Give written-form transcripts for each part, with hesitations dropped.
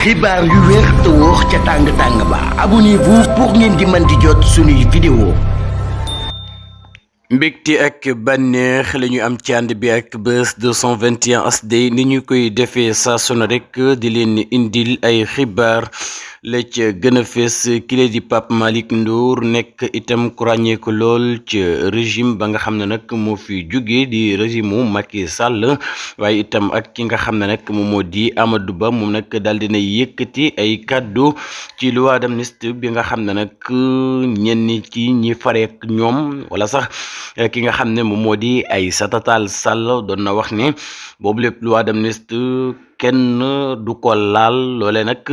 xibaar yu wér te wóor ca tàng ba abonnez-vous pour ngeen di mën di jot suñuy vidéo. mbégte ak bànneex la ñu am ci ànd bi ak Buzz 221 HD ni ñu koy defee saa su ne rek di leen indil ay xibaar la ca gën a fees kile di Pape Malick Ndour nekk itam ku ràññeeku lool ci régime ba nga xam ne nag moo fi jóge di régime mu Macky Sall waaye itam ak ki nga xam ne nag moom moo di Amadou Ba moom nag daal dina yëkkati ay kàddu ci loi d'amnistie bi nga xam ne nag ñenn ci ñi fareek ñoom wala sax ki nga xam ne moom moo di Aïssata Tall Sall doon na wax ne boobu lépp loi d'amnistie kenn du ko laal loole nag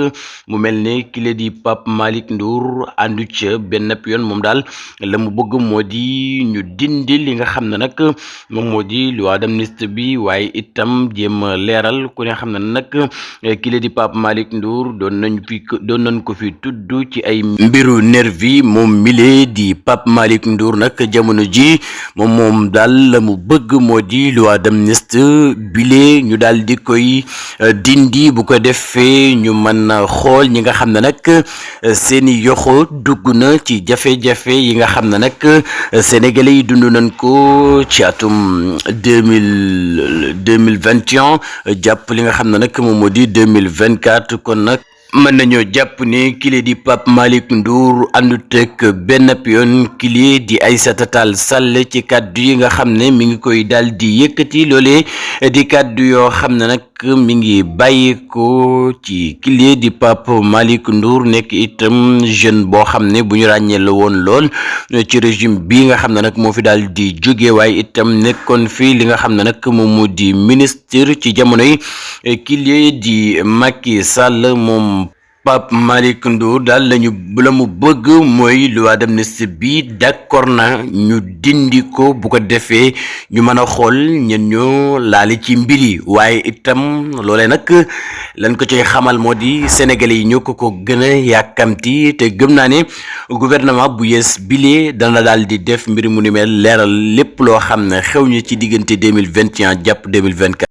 mu mel ne kile di Pape Malick Ndour àndu ca benn yoon moom daal la mu bëgg moo di ñu dindi li nga xam ne nag moom moo di loi d'amnistie bi waaye itam jéem a leeral ku ne xam ne nag kile di Pape Malick Ndour doon nañ ko fi tudd ci ay mbiru nervi moom mile di Pape Malick Ndour nag jamono ji moom daal la mu bëgg moo di loi d'amnistie bile ñu daal di koy dindi bu ko defee ñu mën a xool ñi nga xam ne nag seeni yoxo dugg na ci jafe-jafe yi nga xam ne nag sénégalais yi dund nañ ko ci atum 2021 jàpp li nga xam ne nag moom moo di 2024 kon nag mën nañoo jàpp ne kile di Pape Malick Ndour àndut ak benn yoon kile di Aïssata Tall Sall ci kàddu yi nga xam ne mi ngi koy daal di yëkkati loolee di kàddu yoo xam ne nag mi ngi bàyyi ko ci kile di Pape Malick Ndour nekk itam jeune boo xam ne bu ñu ràññee la woon lool ci régime bi nga xam ne nag moo fi daal di jóge waaye itam nekkoon fii li nga xam ne nag moom moo di ministre ci jamono yi kile di Macky Sall moom Pape Malick Ndour daal la mu bëgg mooy loi d'amnistie bi d'accord na ñu dindi ko bu ko defee ñu mën a xool ñen ñoo laali ci mbir yi waaye itam loolee nag lañ ko cay xamal moo di sénégalais yi ñoo ko gën a yàkkamti te gëm naa ne gouvernement bu yees bile dana daal di def mbir mu ni mel leeral lépp loo xam ne xew ñu ci diggante 2021 jàpp 2024